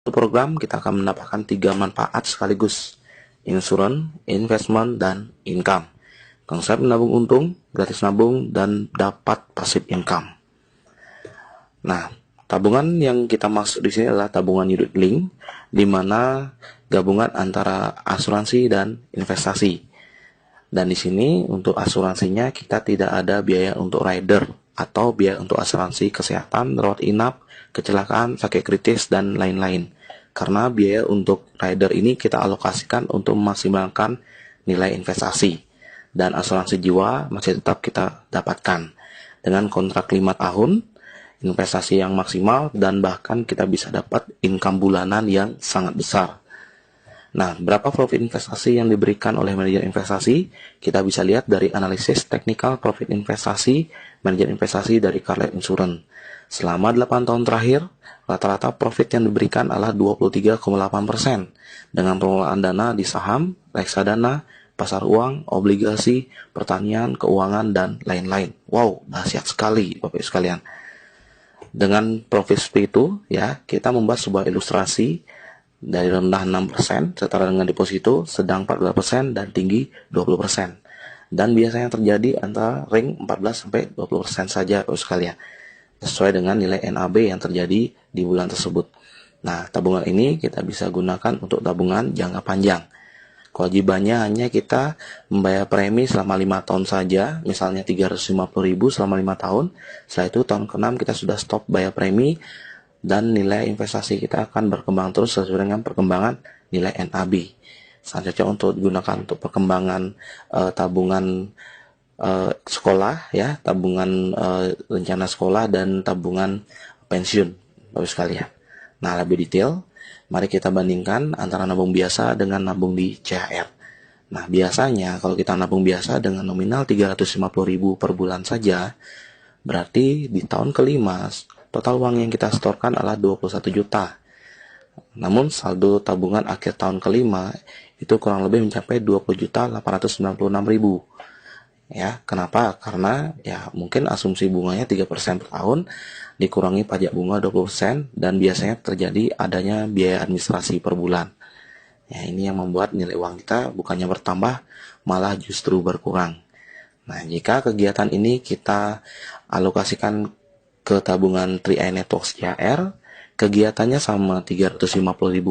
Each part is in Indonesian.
Untuk program kita akan mendapatkan 3 manfaat sekaligus: insurance, investment, dan income. Konsep menabung untung, gratis nabung, dan dapat passive income. Nah, tabungan yang kita maksud di sini adalah tabungan unit link, di mana gabungan antara asuransi dan investasi. Dan di sini untuk asuransinya kita tidak ada biaya untuk rider atau biaya untuk asuransi kesehatan, rawat inap, kecelakaan, sakit kritis, dan lain-lain. Karena biaya untuk rider ini kita alokasikan untuk memaksimalkan nilai investasi. Dan asuransi jiwa masih tetap kita dapatkan dengan kontrak 5 tahun, investasi yang maksimal, dan bahkan kita bisa dapat income bulanan yang sangat besar. Nah, berapa profit investasi yang diberikan oleh manajer investasi? Kita bisa lihat dari analisis teknikal profit investasi manajer investasi dari Carlyle Insurance. Selama 8 tahun terakhir, rata-rata profit yang diberikan adalah 23,8% dengan pengelolaan dana di saham, reksadana, pasar uang, obligasi, pertanian, keuangan, dan lain-lain. Wow, dahsyat sekali Bapak Ibu sekalian. Dengan profit seperti itu, ya, kita membuat sebuah ilustrasi dari rendah 6% setara dengan deposito, sedang 14%, dan tinggi 20%. Dan biasanya terjadi antara ring 14-20% saja Bapak sekalian, sesuai dengan nilai NAB yang terjadi di bulan tersebut. Nah, tabungan ini kita bisa gunakan untuk tabungan jangka panjang. Kewajibannya hanya kita membayar premi selama 5 tahun saja, misalnya 350.000 selama 5 tahun. Setelah itu tahun ke-6 kita sudah stop bayar premi, dan nilai investasi kita akan berkembang terus sesuai dengan perkembangan nilai NAB. Selanjutnya untuk digunakan untuk perkembangan tabungan sekolah, ya, tabungan rencana sekolah, dan tabungan pensiun Bapak sekalian. Nah, lebih detail, mari kita bandingkan antara nabung biasa dengan nabung di CHR. Nah, biasanya kalau kita nabung biasa dengan nominal 350.000 per bulan saja, berarti di tahun kelima total uang yang kita setorkan adalah 21 juta. Namun saldo tabungan akhir tahun kelima itu kurang lebih mencapai 20.896.000. Ya, kenapa? Karena ya mungkin asumsi bunganya 3% per tahun dikurangi pajak bunga 20%, dan biasanya terjadi adanya biaya administrasi per bulan. Ya, ini yang membuat nilai uang kita bukannya bertambah, malah justru berkurang. Nah, jika kegiatan ini kita alokasikan ke tabungan 3i Networks CHR, kegiatannya sama 350.000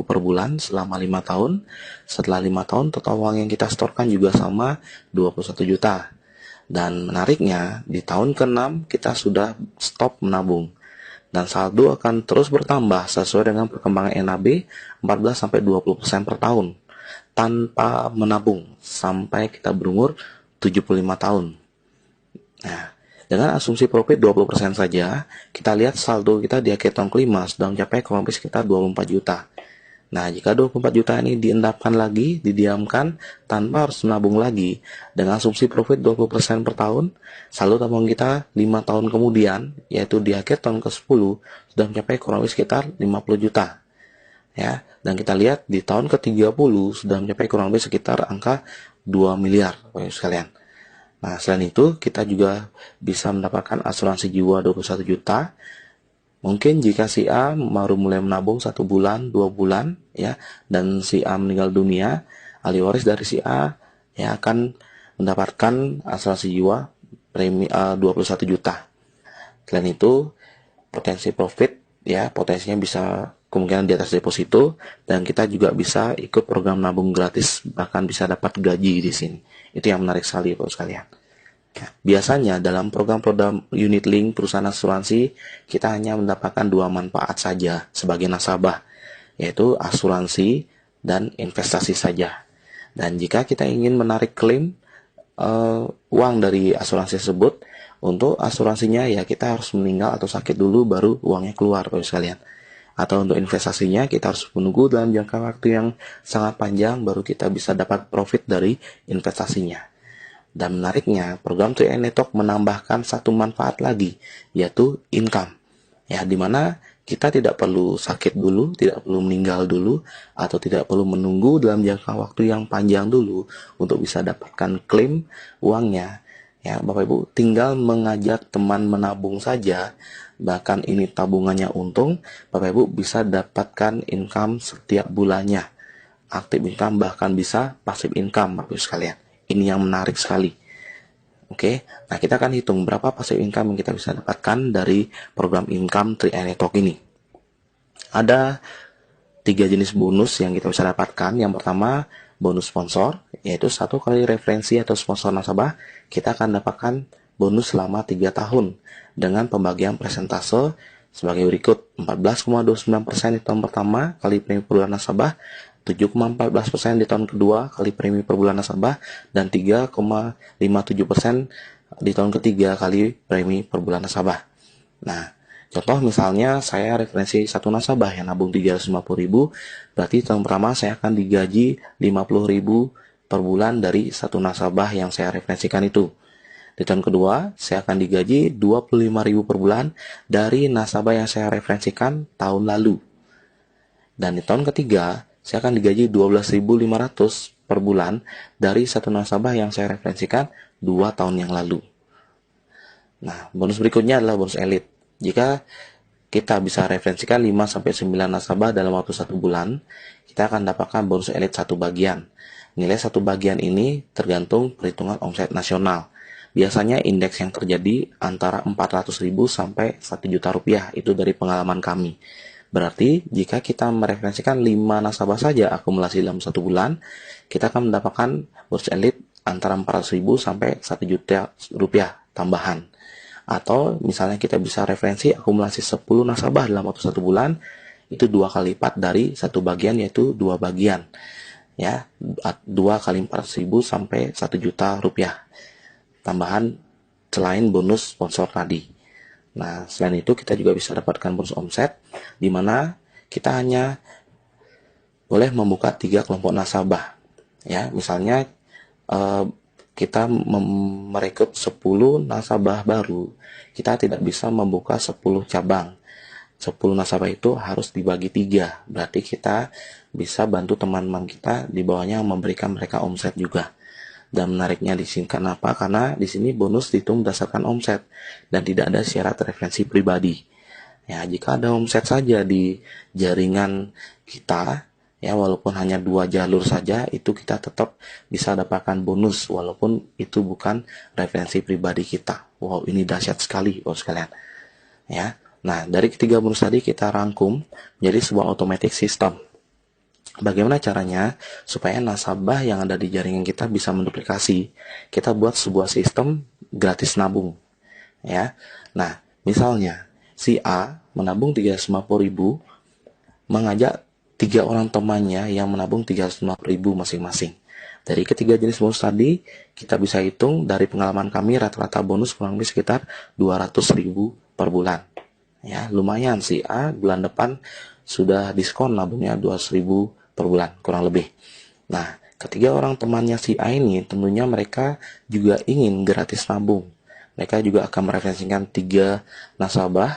per bulan selama 5 tahun. Setelah 5 tahun, total uang yang kita setorkan juga sama 21 juta. Dan menariknya, di tahun ke-6 kita sudah stop menabung. Dan saldo akan terus bertambah sesuai dengan perkembangan NAB 14-20% per tahun tanpa menabung sampai kita berumur 75 tahun. Nah, dengan asumsi profit 20% saja, kita lihat saldo kita di akhir tahun kelima sudah mencapai kurang lebih sekitar 24 juta. Nah, jika 24 juta ini diendapkan lagi, didiamkan tanpa harus menabung lagi, dengan asumsi profit 20% per tahun, saldo tabungan kita 5 tahun kemudian, yaitu di akhir tahun ke-10, sudah mencapai kurang lebih sekitar 50 juta. Ya, dan kita lihat di tahun ke-30 sudah mencapai kurang lebih sekitar angka 2 miliar, Bapak sekalian. Nah, selain itu, kita juga bisa mendapatkan asuransi jiwa 21 juta. Mungkin jika si A baru mulai menabung 1 bulan, 2 bulan, ya, dan si A meninggal dunia, ahli waris dari si A ya akan mendapatkan asuransi jiwa premi 21 juta. Selain itu, potensi profit, ya, potensinya bisa kemungkinan di atas deposito, dan kita juga bisa ikut program nabung gratis, bahkan bisa dapat gaji di sini. Itu yang menarik sekali Bapak sekalian. Biasanya dalam program-program unit link perusahaan asuransi, kita hanya mendapatkan 2 manfaat saja sebagai nasabah, yaitu asuransi dan investasi saja. Dan jika kita ingin menarik klaim uang dari asuransi tersebut, untuk asuransinya ya kita harus meninggal atau sakit dulu baru uangnya keluar Bapak sekalian. Atau untuk investasinya kita harus menunggu dalam jangka waktu yang sangat panjang baru kita bisa dapat profit dari investasinya. Dan menariknya, program 3i Network menambahkan satu manfaat lagi, yaitu income. Ya, dimana kita tidak perlu sakit dulu, tidak perlu meninggal dulu, atau tidak perlu menunggu dalam jangka waktu yang panjang dulu untuk bisa dapatkan klaim uangnya. Ya, Bapak Ibu tinggal mengajak teman menabung saja, bahkan ini tabungannya untung, Bapak Ibu bisa dapatkan income setiap bulannya. Aktif income bahkan bisa passive income, Bapak Ibu sekalian. Ini yang menarik sekali. Oke, nah kita akan hitung berapa passive income yang kita bisa dapatkan dari program income 3i Network ini. Ada 3 jenis bonus yang kita bisa dapatkan. Yang pertama, bonus sponsor, yaitu 1 kali referensi atau sponsor nasabah, kita akan dapatkan bonus selama 3 tahun dengan pembagian persentase sebagai berikut: 14,29% di tahun pertama kali premi per bulan nasabah, 7,14% di tahun kedua kali premi per bulan nasabah, dan 3,57% di tahun ketiga kali premi per bulan nasabah. Nah, contoh misalnya saya referensi satu nasabah yang nabung 350.000, berarti tahun pertama saya akan digaji 50.000 per bulan dari satu nasabah yang saya referensikan itu. Di tahun kedua, saya akan digaji 25.000 per bulan dari nasabah yang saya referensikan tahun lalu. Dan di tahun ketiga, saya akan digaji 12.500 per bulan dari satu nasabah yang saya referensikan 2 tahun yang lalu. Nah, bonus berikutnya adalah bonus elit. Jika kita bisa referensikan 5-9 nasabah dalam waktu 1 bulan, kita akan dapatkan bonus elit 1 bagian. Nilai 1 bagian ini tergantung perhitungan omset nasional. Biasanya indeks yang terjadi antara 400.000 sampai 1 juta rupiah, itu dari pengalaman kami. Berarti jika kita mereferensikan 5 nasabah saja akumulasi dalam 1 bulan, kita akan mendapatkan bonus elit antara 400.000 sampai 1 juta rupiah tambahan. Atau misalnya kita bisa referensi akumulasi 10 nasabah dalam waktu 1 bulan, itu 2 kali lipat dari 1 bagian, yaitu 2 bagian. Ya, 2 kali 400.000 sampai 1 juta rupiah tambahan selain bonus sponsor tadi. Nah, selain itu kita juga bisa dapatkan bonus omset, di mana kita hanya boleh membuka 3 kelompok nasabah. Ya, misalnya kita merekrut 10 nasabah baru, kita tidak bisa membuka 10 cabang. 10 nasabah itu harus dibagi 3. Berarti kita bisa bantu teman-teman kita di bawahnya memberikan mereka omset juga. Dan menariknya di sini kenapa? Karena di sini bonus dihitung berdasarkan omset dan tidak ada syarat referensi pribadi. Ya, jika ada omset saja di jaringan kita, ya walaupun hanya 2 jalur saja, itu kita tetap bisa dapatkan bonus walaupun itu bukan referensi pribadi kita. Wow, ini dahsyat sekali, Bapak sekalian. Ya. Nah, dari ketiga bonus tadi kita rangkum menjadi sebuah automatic system. Bagaimana caranya supaya nasabah yang ada di jaringan kita bisa menduplikasi? Kita buat sebuah sistem gratis nabung. Ya. Nah, misalnya si A menabung 350.000, mengajak 3 orang temannya yang menabung 350.000 masing-masing. Dari ketiga jenis bonus tadi, kita bisa hitung dari pengalaman kami rata-rata bonus kurang lebih sekitar 200.000 per bulan. Ya, lumayan si A bulan depan sudah diskon nabungnya 200.000 per bulan kurang lebih. Nah, ketiga orang temannya si A ini tentunya mereka juga ingin gratis nabung. Mereka juga akan mereferensikan 3 nasabah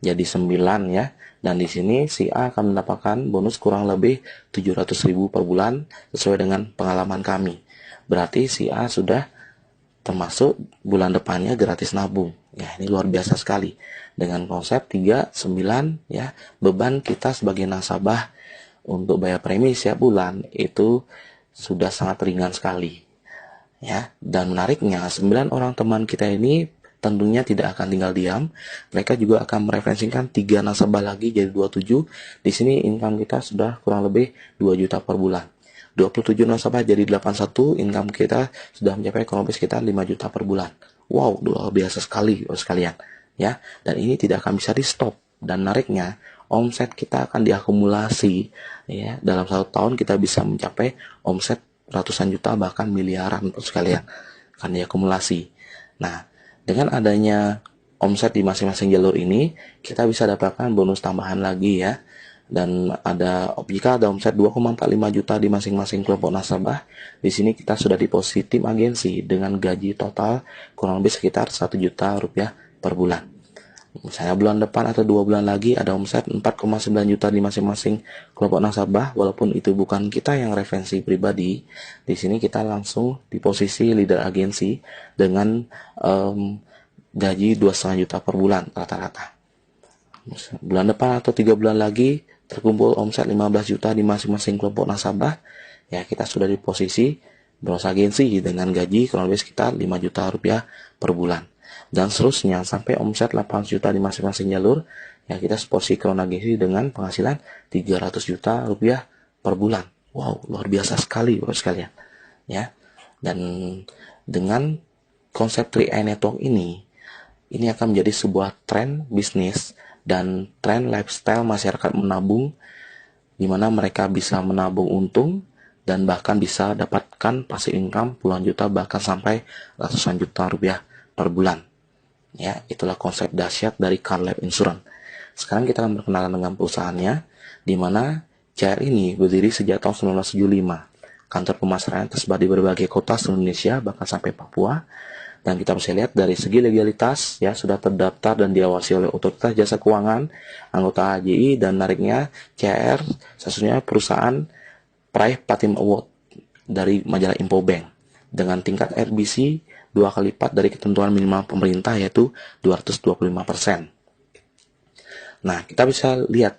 jadi 9 ya. Dan di sini si A akan mendapatkan bonus kurang lebih 700.000 per bulan sesuai dengan pengalaman kami. Berarti si A sudah termasuk bulan depannya gratis nabung. Ya, ini luar biasa sekali. Dengan konsep 3, 9 ya, beban kita sebagai nasabah untuk bayar premi setiap bulan itu sudah sangat ringan sekali. Ya, dan menariknya 9 orang teman kita ini tentunya tidak akan tinggal diam. Mereka juga akan mereferensikan 3 nasabah lagi jadi 27. Di sini income kita sudah kurang lebih 2 juta per bulan. 27 nasabah jadi 81, income kita sudah mencapai kurang lebih sekitar 5 juta per bulan. Wow, luar biasa sekali sekalian. Ya, dan ini tidak akan bisa di stop. Dan menariknya, omset kita akan diakumulasi. Ya, dalam 1 tahun kita bisa mencapai omset ratusan juta bahkan miliaran sekalian. Akan diakumulasi. Nah, dengan adanya omset di masing-masing jalur ini, kita bisa dapatkan bonus tambahan lagi ya. Dan jika ada omset 2,45 juta di masing-masing kelompok nasabah, di sini kita sudah di posisi tim agensi dengan gaji total kurang lebih sekitar 1 juta rupiah per bulan. Misalnya bulan depan atau 2 bulan lagi ada omset 4,9 juta di masing-masing kelompok nasabah, walaupun itu bukan kita yang referensi pribadi. Di sini kita langsung di posisi leader agensi dengan gaji 2,5 juta per bulan rata-rata. Bulan depan atau 3 bulan lagi terkumpul omset 15 juta di masing-masing kelompok nasabah, ya kita sudah di posisi bros agensi dengan gaji kurang lebih sekitar 5 juta rupiah per bulan. Dan seterusnya sampai omset 8 juta di masing-masing jalur, ya kita posisi crown agensi dengan penghasilan 300 juta rupiah per bulan. Wow, luar biasa sekali Bapak sekalian. Ya. Dan dengan konsep 3i Network ini akan menjadi sebuah tren bisnis dan tren lifestyle masyarakat menabung, di mana mereka bisa menabung untung dan bahkan bisa dapatkan passive income puluhan juta bahkan sampai ratusan juta rupiah per bulan. Ya, itulah konsep dahsyat dari Car Life Insurance. Sekarang kita akan berkenalan dengan perusahaannya, di mana CR ini berdiri sejak tahun 1975. Kantor pemasaran tersebar di berbagai kota seluruh Indonesia, bahkan sampai Papua. Dan kita bisa lihat dari segi legalitas, ya sudah terdaftar dan diawasi oleh Otoritas Jasa Keuangan, anggota AJI, dan menariknya CR sesungguhnya perusahaan peraih Platinum Award dari majalah Infobank dengan tingkat RBC 2 kali lipat dari ketentuan minimal pemerintah, yaitu 225%. Nah, kita bisa lihat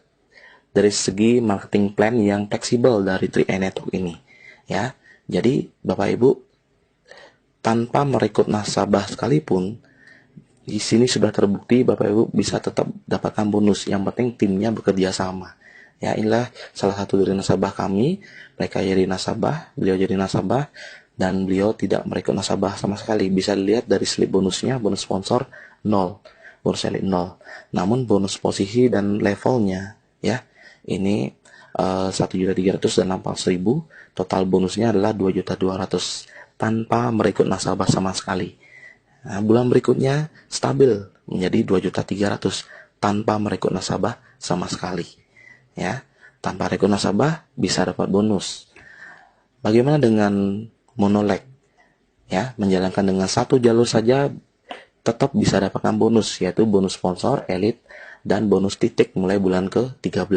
dari segi marketing plan yang fleksibel dari 3i Network ini, ya. Jadi Bapak Ibu, tanpa merekrut nasabah sekalipun, di sini sudah terbukti Bapak Ibu bisa tetap dapatkan bonus. Yang penting timnya bekerja sama. Ya, inilah salah satu dari nasabah kami. Mereka jadi nasabah, beliau jadi nasabah, dan beliau tidak merekrut nasabah sama sekali. Bisa dilihat dari slip bonusnya, bonus sponsor 0, bonus elit 0. Namun bonus posisi dan levelnya, ya, ini 1.300.000 dan 800.000. Total bonusnya adalah 2.200.000 tanpa merekrut nasabah sama sekali. Nah, bulan berikutnya stabil menjadi 2.300.000 tanpa merekrut nasabah sama sekali. Ya, tanpa rekrut nasabah bisa dapat bonus. Bagaimana dengan monoleg? Ya, menjalankan dengan satu jalur saja tetap bisa dapatkan bonus, yaitu bonus sponsor, elit, dan bonus titik mulai bulan ke-13.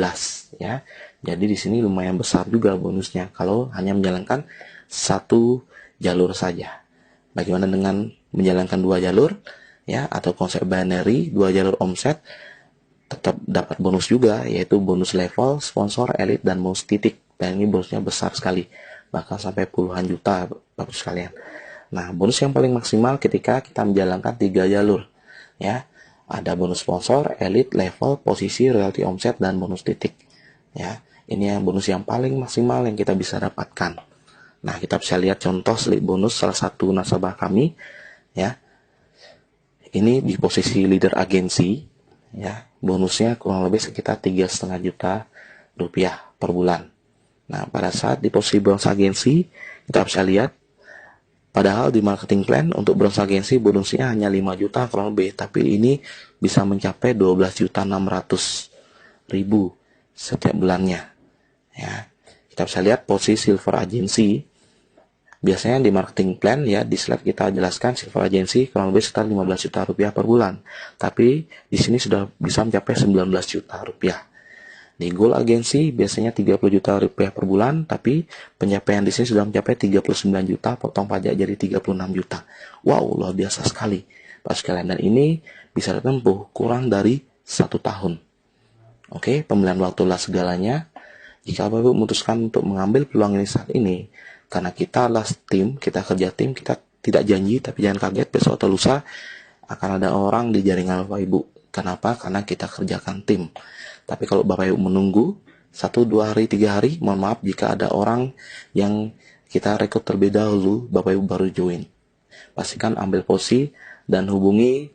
Ya, jadi di sini lumayan besar juga bonusnya kalau hanya menjalankan satu jalur saja. Bagaimana dengan menjalankan 2 jalur, ya, atau konsep binary 2 jalur omset, tetap dapat bonus juga, yaitu bonus level, sponsor, elit, dan bonus titik. Dan ini bonusnya besar sekali, bahkan sampai puluhan juta Bapak sekalian. Nah, bonus yang paling maksimal ketika kita menjalankan 3 jalur, ya. Ada bonus sponsor, elit, level, posisi, royalty omset, dan bonus titik. Ya, ini yang bonus yang paling maksimal yang kita bisa dapatkan. Nah, kita bisa lihat contoh slip bonus salah satu nasabah kami, ya. Ini di posisi leader agensi, ya. Bonusnya kurang lebih sekitar 3,5 juta rupiah per bulan. Nah, pada saat di posisi bronze agensi, kita bisa lihat, padahal di marketing plan untuk bronze agensi bonusnya hanya 5 juta kurang lebih, tapi ini bisa mencapai 12.600.000 setiap bulannya. Ya, kita bisa lihat posisi silver agency. Biasanya di marketing plan, ya, di slide kita jelaskan silver agency kurang lebih sekitar 15 juta rupiah per bulan. Tapi di sini sudah bisa mencapai 19 juta rupiah. Di gold agency biasanya 30 juta rupiah per bulan, tapi pencapaian di sini sudah mencapai 39 juta, potong pajak jadi 36 juta. Wow, luar biasa sekali Pak sekalian. Dan ini bisa ditempuh kurang dari 1 tahun. Oke, pemilihan waktulah segalanya. Jika Bapak memutuskan untuk mengambil peluang ini saat ini, karena kita adalah tim, kita kerja tim, kita tidak janji, tapi jangan kaget besok atau lusa akan ada orang di jaringan Bapak Ibu. Kenapa? Karena kita kerjakan tim. Tapi kalau Bapak Ibu menunggu 1, 2 hari, 3 hari, mohon maaf jika ada orang yang kita rekrut terlebih dahulu, Bapak Ibu baru join. Pastikan ambil posisi dan hubungi